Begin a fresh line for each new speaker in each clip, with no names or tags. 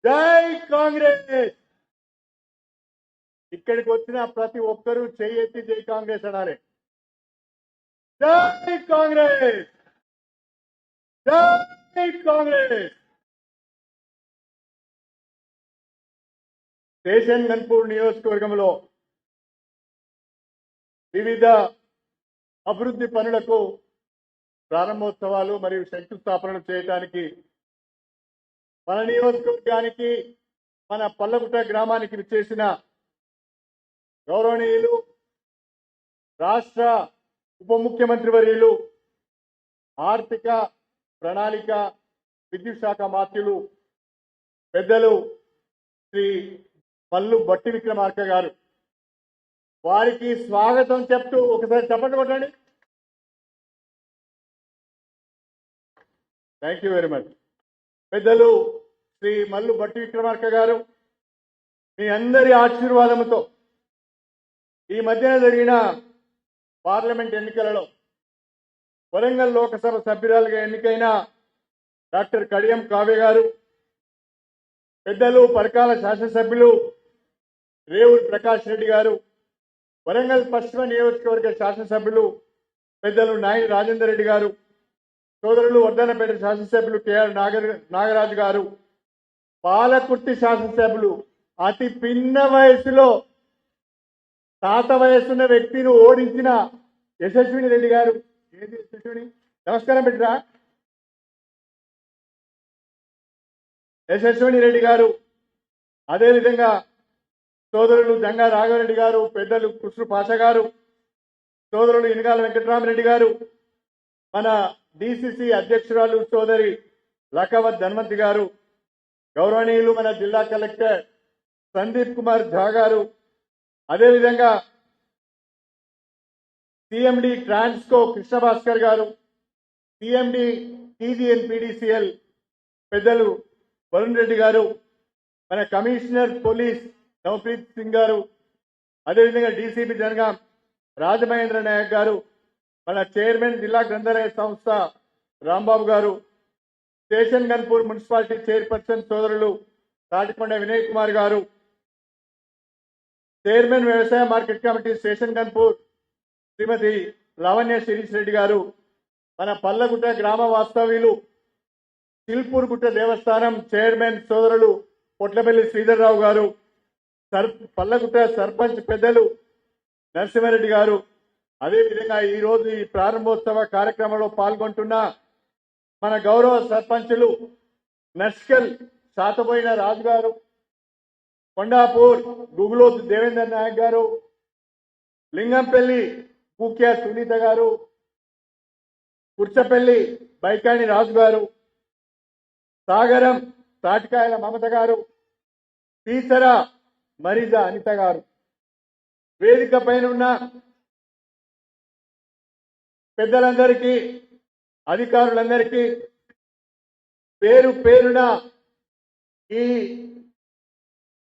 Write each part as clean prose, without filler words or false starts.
జై కాంగ్రెస్. ఇక్కడికి వచ్చిన ప్రతి ఒక్కరూ చేయెత్తి జై కాంగ్రెస్ అనాలి. జై కాంగ్రెస్, జై కాంగ్రెస్. స్టేషన్ గన్పూర్ నియోజకవర్గంలో వివిధ అభివృద్ధి పనులకు ప్రారంభోత్సవాలు మరియు శంకుస్థాపనలు చేయడానికి మన నియోజకవర్గానికి మన పల్లగుట్ట గ్రామానికి విచ్చేసిన గౌరవనీయులు రాష్ట్ర ఉప ముఖ్యమంత్రి వర్యులు ఆర్థిక ప్రణాళిక విద్యుత్ శాఖ మంత్రులు పెద్దలు శ్రీ మల్లు బట్టి విక్రమార్క గారు, వారికి స్వాగతం చెప్తూ ఒకసారి చప్పట్లు కొట్టండి. Thank you very much. పెద్దలు శ్రీ మల్లు బట్టి విక్రమార్క గారు, మీ అందరి ఆశీర్వాదంతో ఈ మధ్యన జరిగిన పార్లమెంట్ ఎన్నికలలో వరంగల్ లోకసభ సభ్యురాలుగా ఎన్నికైన డాక్టర్ కడియం కావ్య గారు, పెద్దలు పరకాల శాసనసభ్యులు రేవూరి ప్రకాష్ రెడ్డి గారు, వరంగల్ పశ్చిమ నియోజకవర్గ శాసనసభ్యులు పెద్దలు నాయని రాజేందర్ రెడ్డి గారు, సోదరులు వర్ధనపేట శాసనసభ్యులు కేఆర్ నాగరాజు గారు, పాలకుర్తి శాసనసభ్యులు అతి పిన్న వయసులో తాత వయసున్న వ్యక్తిని ఓడించిన యశస్విని రెడ్డి గారు. ఏది యశస్విని? నమస్కారం పెట్టరా. యశస్విని రెడ్డి గారు, అదేవిధంగా సోదరులు జంగా రాఘవరెడ్డి గారు, పెద్దలు కృష్ణ పాష గారు, సోదరులు ఇనగాల వెంకటరామరెడ్డి గారు, మన డిసిసి అధ్యక్షురాలు సోదరి లకావత్ ధన్వంతి గారు, గౌరవనీయులు మన జిల్లా కలెక్టర్ సందీప్ కుమార్ ఝా గారు, అదేవిధంగా సిఎండి ట్రాన్స్కో కృష్ణ భాస్కర్ గారు, సిఎండి టీజీఎన్ పీడీసీఎల్ పెద్దలు వరుణ్ రెడ్డి గారు, మన కమిషనర్ పోలీస్ నవప్రీత్ సింగ్ గారు, అదేవిధంగా డీసీపీ జనగాం రాజమహేంద్ర నాయక్ గారు, మన చైర్మన్ జిల్లా గ్రంథాలయ సంస్థ రాంబాబు గారు, స్టేషన్ గన్పూర్ మున్సిపాలిటీ చైర్పర్సన్ సోదరులు తాటికొండ వినయ్ కుమార్ గారు, చైర్మన్ వ్యవసాయ మార్కెట్ కమిటీ స్టేషన్ గన్పూర్ శ్రీమతి లావణ్య శిరీష్ రెడ్డి గారు, మన పల్లగుట్ట గ్రామ వాస్తవ్యులు సిల్పూర్ గుట్ట దేవస్థానం చైర్మన్ సోదరులు పొట్లపల్లి శ్రీధర్రావు గారు, పల్లగుట్ట సర్పంచ్ పెద్దలు నరసింహారెడ్డి గారు, అదేవిధంగా ఈరోజు ఈ ప్రారంభోత్సవ కార్యక్రమంలో పాల్గొంటున్న మన గౌరవ సర్పంచులు నస్కల్ శాతబోయిన రాజు గారు, కొండాపూర్ గుగులోతు దేవేందర్ నాయక్ గారు, లింగంపల్లి పూక్య సునీత గారు, కుర్చపల్లి బైకాణి రాజు గారు, సాగరం తాటికాయల మమత గారు, పీసర మరిజా అనిత గారు, వేదిక పైన ఉన్న పెద్దలందరికీ అధికారులందరికీ పేరు పేరున ఈ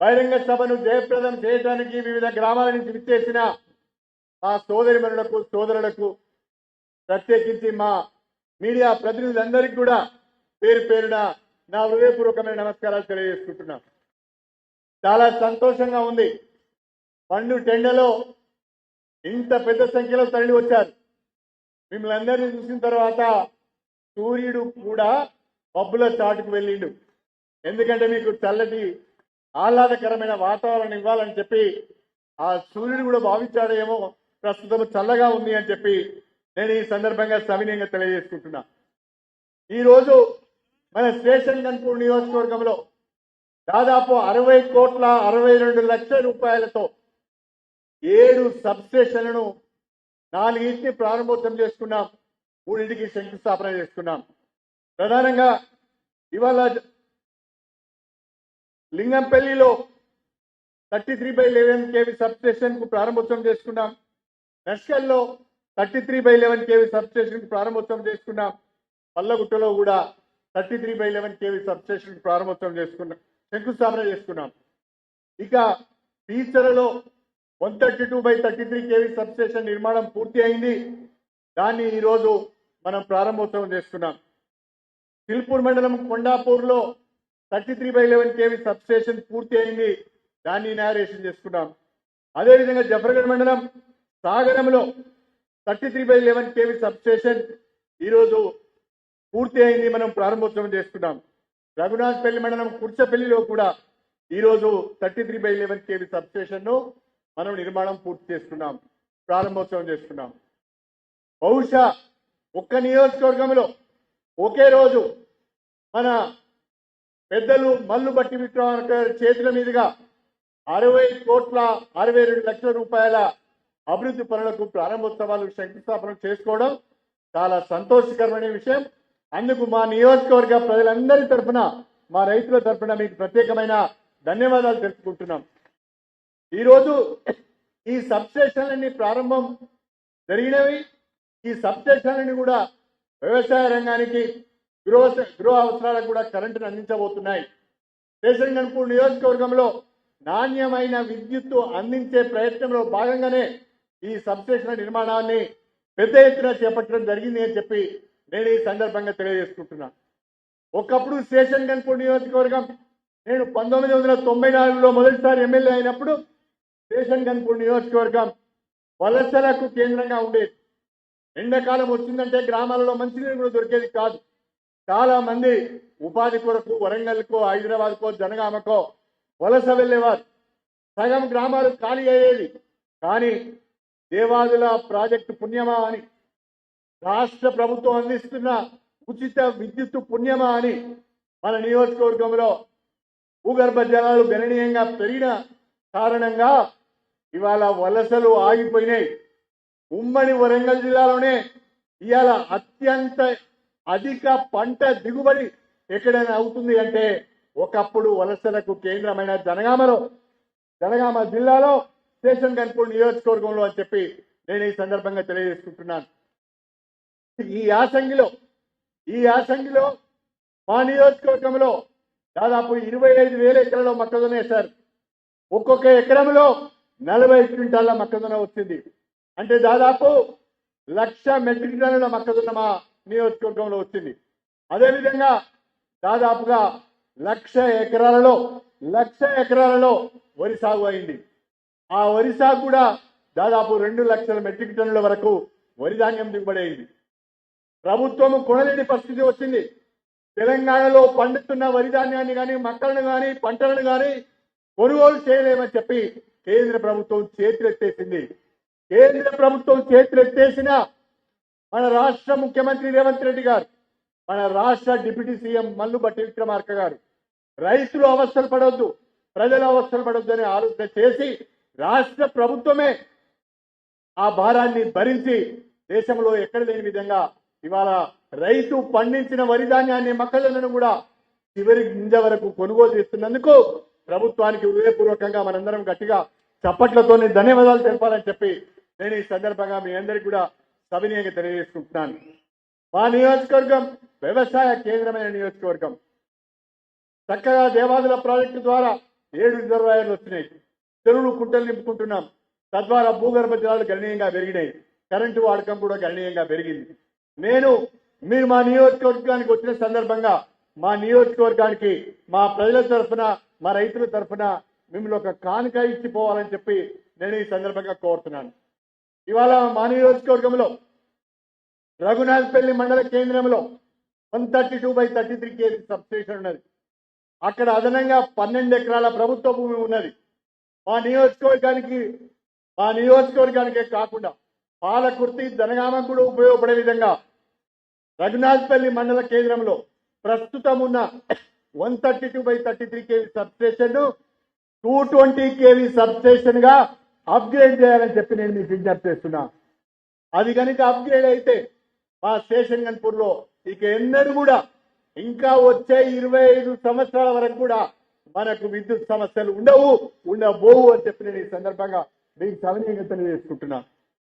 బహిరంగ సభను జయప్రదం చేయడానికి వివిధ గ్రామాల నుంచి విచ్చేసిన మా సోదరిమణులకు సోదరులకు ప్రత్యేకించి మా మీడియా ప్రతినిధులందరికీ కూడా పేరు పేరున నా హృదయపూర్వకమైన నమస్కారాలు తెలియజేసుకుంటున్నాను. చాలా సంతోషంగా ఉంది. పండు టెండలో ఇంత పెద్ద సంఖ్యలో తరలి వచ్చారు. మిమ్మల్ని అందరినీ చూసిన తర్వాత సూర్యుడు కూడా మబ్బుల చాటుకు వెళ్ళిండు. ఎందుకంటే మీకు చల్లటి ఆహ్లాదకరమైన వాతావరణం ఇవ్వాలని చెప్పి ఆ సూర్యుడు కూడా భావించాడేమో ప్రస్తుతం చల్లగా ఉంది అని చెప్పి నేను ఈ సందర్భంగా సవినయంగా తెలియజేసుకుంటున్నా. ఈరోజు మన స్టేషన్ గన్పూర్ నియోజకవర్గంలో దాదాపు 60,62,00,000 రూపాయలతో 7 సబ్ స్టేషన్లను 4 ప్రారంభోత్సవం చేసుకున్నాం, 3 శంకుస్థాపన చేసుకున్నాం. ప్రధానంగా ఇవాళ లింగంపల్లిలో 33/11 kV సబ్ స్టేషన్ కు ప్రారంభోత్సవం చేసుకున్నాం. నస్కల్లో 33/11 kV సబ్ స్టేషన్ కు ప్రారంభోత్సవం చేసుకున్నాం. పల్లగుట్టలో కూడా 33/11 kV సబ్ స్టేషన్ కు ప్రారంభోత్సవం చేసుకున్నాం, శంకుస్థాపన చేసుకున్నాం. ఇక పీచరలో 132/33 kV సబ్ స్టేషన్ నిర్మాణం పూర్తి అయింది. దాన్ని ఈరోజు మనం ప్రారంభోత్సవం చేసుకున్నాం. సిల్పూర్ మండలం కొండాపూర్లో 33/11 kV సబ్ స్టేషన్ పూర్తి అయింది, దాన్ని ఇనాగరేషన్ చేసుకున్నాం. అదేవిధంగా జఫర్గఢ్ మండలం సాగరంలో 33/11 kV సబ్ స్టేషన్ ఈరోజు పూర్తి అయింది, మనం ప్రారంభోత్సవం చేసుకున్నాం. రఘునాథ్పల్లి మండలం కుర్చపల్లిలో కూడా ఈరోజు 33/11 kV సబ్ స్టేషన్ ను మనం నిర్మాణం పూర్తి చేసుకున్నాం, ప్రారంభోత్సవం చేసుకున్నాం. బహుశా ఒక్క నియోజకవర్గంలో ఒకే రోజు మన పెద్దలు మల్లు బట్టి విక్రమార్క చేతుల మీదుగా 60,62 లక్షల రూపాయల అభివృద్ధి పనులకు ప్రారంభోత్సవాలు శంకుస్థాపన చేసుకోవడం చాలా సంతోషకరమైన విషయం. అందుకు మా నియోజకవర్గ ప్రజలందరి తరఫున, మా రైతుల తరఫున మీకు ప్రత్యేకమైన ధన్యవాదాలు తెలుపుకుంటున్నాం. ఈరోజు ఈ సబ్ స్టేషన్లన్నీ ప్రారంభం జరిగినవి. ఈ సబ్ స్టేషన్లన్నీ కూడా వ్యవసాయ రంగానికి, గృహ అవసరాలకు కూడా కరెంటును అందించబోతున్నాయి. స్టేషన్ గన్పూర్ నియోజకవర్గంలో నాణ్యమైన విద్యుత్తు అందించే ప్రయత్నంలో భాగంగానే ఈ సబ్ స్టేషన్ల నిర్మాణాన్ని పెద్ద ఎత్తున చేపట్టడం జరిగింది అని చెప్పి నేను ఈ సందర్భంగా తెలియజేసుకుంటున్నా. ఒకప్పుడు స్టేషన్ గన్పూర్ నియోజకవర్గం, నేను 1994లో మొదటిసారి ఎమ్మెల్యే అయినప్పుడు స్టేషన్ గన్పూర్ నియోజకవర్గం వలసలకు కేంద్రంగా ఉండేది. ఎండాకాలం వచ్చిందంటే గ్రామాలలో మంచినీరు కూడా దొరికేది కాదు. చాలా మంది ఉపాధి కొరకు వరంగల్కో, హైదరాబాద్కో, జనగామకో వలస వెళ్ళేవారు. సగం గ్రామాలు ఖాళీ అయ్యేది. కానీ దేవాదుల ప్రాజెక్టు పుణ్యమా అని, రాష్ట్ర ప్రభుత్వం అందిస్తున్న ఉచిత విద్యుత్తు పుణ్యమా అని మన నియోజకవర్గంలో భూగర్భ జలాలు గణనీయంగా పెరిగిన కారణంగా ఇవాళ వలసలు ఆగిపోయినాయి. ఉమ్మడి వరంగల్ జిల్లాలోనే ఇవాళ అత్యంత అధిక పంట దిగుబడి ఎక్కడైనా అవుతుంది అంటే ఒకప్పుడు వలసలకు కేంద్రమైన జనగామ జిల్లాలో స్టేషన్ గన్పూర్ నియోజకవర్గంలో అని చెప్పి నేను ఈ సందర్భంగా తెలియజేసుకుంటున్నాను. ఈ యాసంగిలో మా నియోజకవర్గంలో దాదాపు 25,000 ఎకరాల్లో మొక్కజొన్న వేశారు. ఒక్కొక్క ఎకరంలో 40 క్వింటాల మొక్కజొన్న వచ్చింది. అంటే దాదాపు 1,00,000 మెట్రిక్ టన్నుల మొక్కజొన్న మా నియోజకవర్గంలో వచ్చింది. అదేవిధంగా దాదాపుగా 1,00,000 ఎకరాలలో వరి సాగు అయింది. ఆ వరి సాగు కూడా దాదాపు 2,00,000 మెట్రిక్ టన్నుల వరకు వరి ధాన్యం దిగుబడి అయింది. ప్రభుత్వము కొనలేని పరిస్థితి వచ్చింది. తెలంగాణలో పండుతున్న వరి ధాన్యాన్ని కానీ, మొక్కలను కానీ, పంటలను కానీ కొనుగోలు చేయలేమని చెప్పి కేంద్ర ప్రభుత్వం చేతులెత్తేసింది. కేంద్ర ప్రభుత్వం చేతులెత్తేసిన మన రాష్ట్ర ముఖ్యమంత్రి రేవంత్ రెడ్డి గారు, మన రాష్ట్ర డిప్యూటీ సీఎం మల్లు బట్టి విక్రమార్క గారు రైతులు అవస్థలు పడొద్దు, ప్రజలు అవస్థలు పడొద్దు అని ఆలోచన చేసి రాష్ట్ర ప్రభుత్వమే ఆ భారాన్ని భరించి దేశంలో ఎక్కడ లేని విధంగా ఇవాళ రైతు పండించిన వరి ధాన్యాన్ని, మొక్కజొన్నను కూడా చివరి గింజ వరకు కొనుగోలు చేస్తున్నందుకు ప్రభుత్వానికి హృదయపూర్వకంగా మనందరం గట్టిగా చప్పట్లతోనే ధన్యవాదాలు తెలపాలని చెప్పి నేను ఈ సందర్భంగా మీ అందరికీ కూడా సవినీయంగా తెలియజేసుకుంటున్నాను. మా నియోజకవర్గం వ్యవసాయ కేంద్రమైన నియోజకవర్గం. చక్కగా దేవాదుల ప్రాజెక్టు ద్వారా 7 రిజర్వాయర్లు వచ్చినాయి. చెరువులు, కుంటలు నింపుకుంటున్నాం. తద్వారా భూగర్భ జలాలు గణనీయంగా పెరిగినాయి. కరెంటు వాడకం కూడా గణనీయంగా పెరిగింది. మీరు మా నియోజకవర్గానికి వచ్చిన సందర్భంగా మా నియోజకవర్గానికి మా ప్రజల తరఫున, మా రైతుల తరఫున మిమ్మల్ని ఒక కానుక ఇచ్చిపోవాలని చెప్పి నేను ఈ సందర్భంగా కోరుతున్నాను. ఇవాళ మా నియోజకవర్గంలో రఘునాథ్పల్లి మండల కేంద్రంలో 132/33 kV సబ్ స్టేషన్ ఉన్నది. అక్కడ అదనంగా 12 ఎకరాల ప్రభుత్వ భూమి ఉన్నది. మా నియోజకవర్గానికే కాకుండా పాలకుర్తి, జనగామకు కూడా ఉపయోగపడే విధంగా రఘునాథ్పల్లి మండల కేంద్రంలో ప్రస్తుతం ఉన్న 132/33 kV sub station 220 kV sub station గా అప్గ్రేడ్ చేయాలని చెప్పి నేను మీకు విజ్ఞప్తి చేస్తున్నా. అది కనుక అప్గ్రేడ్ అయితే మా స్టేషన్ గన్పూర్ లో ఇక ఎన్నడూ కూడా, ఇంకా వచ్చే 25 సంవత్సరాల వరకు కూడా మనకు విద్యుత్ సమస్యలు ఉండబోవు అని చెప్పి నేను ఈ సందర్భంగా మీకు సవినీయంగా తెలియజేసుకుంటున్నా.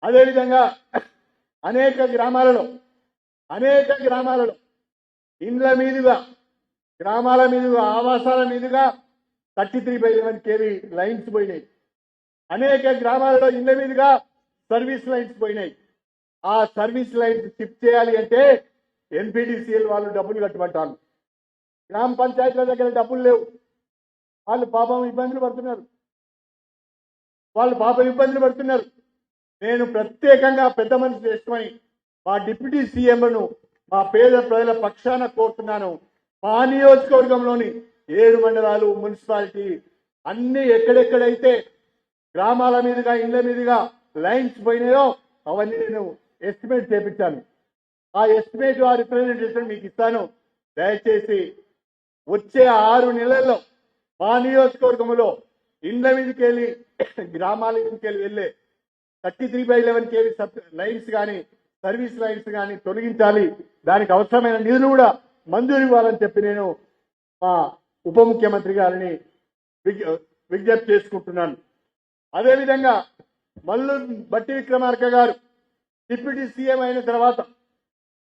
అదేవిధంగా అనేక గ్రామాలలో ఇండ్ల మీదుగా, గ్రామాల మీదుగా, ఆవాసాల మీదుగా 33/11 kV లైన్స్ పోయినాయి. అనేక గ్రామాలలో ఇండ్ల మీదుగా సర్వీస్ లైన్స్ పోయినాయి. ఆ సర్వీస్ లైన్స్ షిఫ్ట్ చేయాలి అంటే NPDCL వాళ్ళు డబ్బులు కట్టమంటారు. గ్రామ పంచాయతీల దగ్గర డబ్బులు లేవు, వాళ్ళు పాపం ఇబ్బందులు పడుతున్నారు, నేను ప్రత్యేకంగా పెద్ద మనిషి చేసుకొని మా డిప్యూటీ సీఎంను మా పేద ప్రజల పక్షాన కోరుతున్నాను. మా నియోజకవర్గంలోని 7 మండలాలు, మున్సిపాలిటీ అన్ని ఎక్కడెక్కడైతే గ్రామాల మీదుగా ఇళ్ల మీదుగా లైన్స్ పోయినాయో అవన్నీ నేను ఎస్టిమేట్ చేపించాను. ఆ ఎస్టిమేట్ ఆ రిప్రజెంటేషన్ మీకు ఇస్తాను. దయచేసి వచ్చే 6 నెలల్లో మా నియోజకవర్గంలో ఇళ్ల మీదకి వెళ్ళి గ్రామాల మీదకి వెళ్ళే 33/11 kV లైన్స్ కానీ సర్వీస్ లైన్స్ కానీ తొలగించాలి. దానికి అవసరమైన నిధులు కూడా మంజూరు ఇవ్వాలని చెప్పి నేను మా ఉప ముఖ్యమంత్రి గారిని విజ్ఞప్తి చేసుకుంటున్నాను. అదేవిధంగా మల్లు బట్టి విక్రమార్క గారు డిప్యూటీ సీఎం అయిన తర్వాత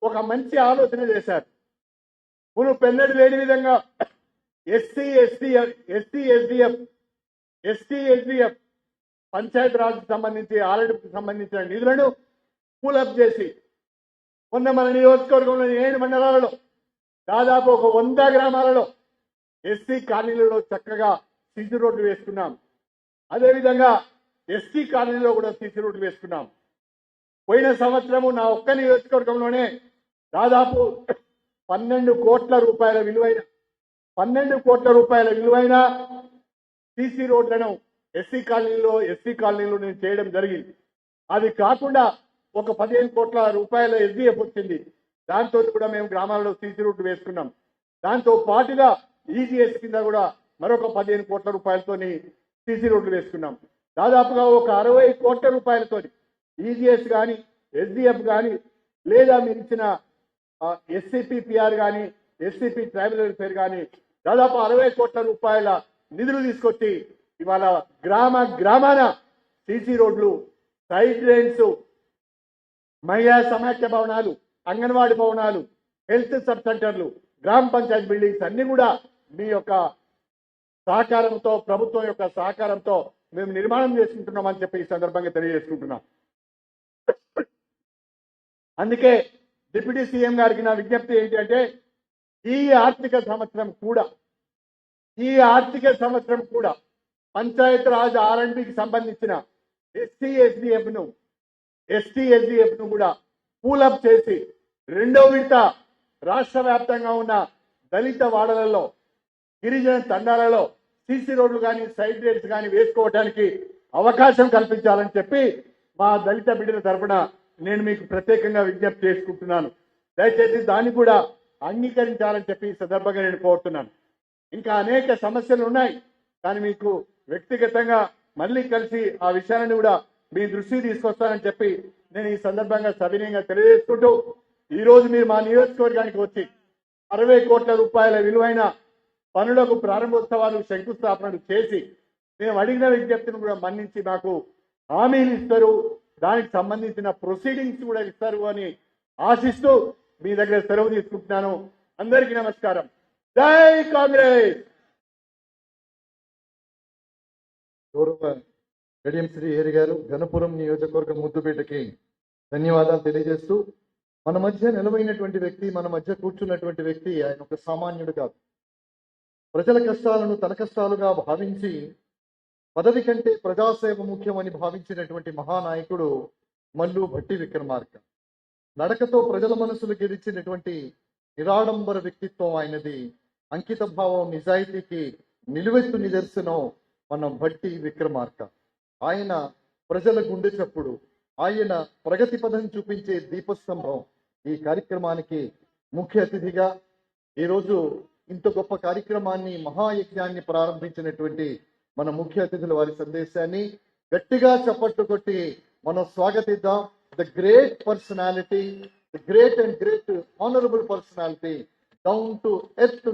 ఒక మంచి ఆలోచన చేశారు. మనం పెన్నడు లేని విధంగా ఎస్సీ ఎస్డిఎఫ్ పంచాయతీ రాజ్కి సంబంధించి ఆర్ఎడ్కి సంబంధించిన నిధులను పూలప్ చేసి మొన్న మన నియోజకవర్గంలోని 7 మండలాలలో దాదాపు ఒక 100 గ్రామాలలో ఎస్సీ కాలనీలలో చక్కగా సీసీ రోడ్లు వేసుకున్నాం. అదేవిధంగా ఎస్టీ కాలనీలో కూడా సీసీ రోడ్లు వేసుకున్నాం. పోయిన సంవత్సరము నా ఒక్క నియోజకవర్గంలోనే దాదాపు 12 కోట్ల రూపాయల విలువైన సీసీ రోడ్లను ఎస్సీ కాలనీలో నేను చేయడం జరిగింది. అది కాకుండా ఒక 15 కోట్ల రూపాయల ఎస్డిఎఫ్ వచ్చింది. దాంతో కూడా మేము గ్రామాల్లో సీసీ రోడ్లు వేసుకున్నాం. దాంతో పాటుగా ఈజీఎస్ కింద కూడా మరొక 15 కోట్ల రూపాయలతోని సీసీ రోడ్లు వేసుకున్నాం. దాదాపుగా ఒక 60 కోట్ల రూపాయలతో ఈజీఎస్ కానీ ఎస్డిఎఫ్ కానీ లేదా మీరు ఇచ్చిన ఎస్సీపీఆర్ కానీ ఎస్సీపీ ట్రైబల్ వెల్ఫేర్ కానీ దాదాపు 60 కోట్ల రూపాయల నిధులు తీసుకొచ్చి ఇవాళ గ్రామాన సీసీ రోడ్లు, సైడ్ డ్రైన్స్, మహిళా సమాఖ్య భవనాలు, అంగన్వాడీ భవనాలు, హెల్త్ సబ్ సెంటర్లు, గ్రామ పంచాయతీ బిల్డింగ్స్ అన్ని కూడా మీ యొక్క సహకారంతో, ప్రభుత్వం యొక్క సహకారంతో మేము నిర్మాణం చేసుకుంటున్నామని చెప్పి ఈ సందర్భంగా తెలియజేసుకుంటున్నాం. అందుకే డిప్యూటీ సీఎం గారికి నా విజ్ఞప్తి ఏంటంటే ఈ ఆర్థిక సంవత్సరం కూడా పంచాయతీ రాజ్ ఆర్ఎండ్బికి సంబంధించిన ఎస్టీ ఎస్డిఎఫ్ ను కూడా పూలప్ చేసి 2వ విడత రాష్ట్ర వ్యాప్తంగా ఉన్న దళిత వాడలలో, గిరిజన తండాలలో సీసీ రోడ్లు కానీ సైడ్ డ్రైన్స్ కానీ వేసుకోవడానికి అవకాశం కల్పించాలని చెప్పి మా దళిత బిడ్డల తరఫున నేను మీకు ప్రత్యేకంగా విజ్ఞప్తి చేసుకుంటున్నాను. దయచేసి దాన్ని కూడా అంగీకరించాలని చెప్పి ఈ సందర్భంగా నేను కోరుతున్నాను. ఇంకా అనేక సమస్యలు ఉన్నాయి, కానీ మీకు వ్యక్తిగతంగా మళ్ళీ కలిసి ఆ విషయాన్ని కూడా మీ దృష్టికి తీసుకొస్తానని చెప్పి నేను ఈ సందర్భంగా సవినయంగా తెలియజేసుకుంటూ, ఈరోజు మీరు మా నియోజకవర్గానికి వచ్చి 60 కోట్ల రూపాయల విలువైన పనులకు ప్రారంభోత్సవాలు, శంకుస్థాపనలు చేసి మేము అడిగిన విజ్ఞప్తిని కూడా మన్నించి మాకు హామీలు ఇస్తారు, దానికి సంబంధించిన ప్రొసీడింగ్స్ కూడా ఇస్తారు అని ఆశిస్తూ మీ దగ్గర సెలవు తీసుకుంటున్నాను. అందరికీ నమస్కారం. జై కాంగ్రెస్.
గౌరవ కడియం శ్రీహరి గారు గణపురం నియోజకవర్గం ముద్దుపేటకి ధన్యవాదాలు తెలియజేస్తూ, మన మధ్య నిలవైనటువంటి వ్యక్తి, మన మధ్య కూర్చున్నటువంటి వ్యక్తి ఆయన ఒక సామాన్యుడు కాదు. ప్రజల కష్టాలను తన కష్టాలుగా భావించి పదవి కంటే ప్రజాసేవ ముఖ్యమని భావించినటువంటి మహానాయకుడు మల్లు భట్టి విక్రమార్క. నడకతో ప్రజల మనసులు గెలిచినటువంటి నిరాడంబర వ్యక్తిత్వం ఆయనది. అంకిత భావం, నిజాయితీకి నిలువెత్తు నిదర్శనం మన భట్టి విక్రమార్క. ఆయన ప్రజల గుండె చప్పుడు, ఆయన ప్రగతి పదం చూపించే దీపస్తంభం. ఈ కార్యక్రమానికి ముఖ్య అతిథిగా ఈరోజు ఇంత గొప్ప కార్యక్రమాన్ని, మహాయజ్ఞాన్ని ప్రారంభించినటువంటి మన ముఖ్య అతిథుల వారి సందేశాన్ని గట్టిగా చప్పట్లు కొట్టి మనం స్వాగతిద్దాం. The great personality, the great and great honourable personality, down to earth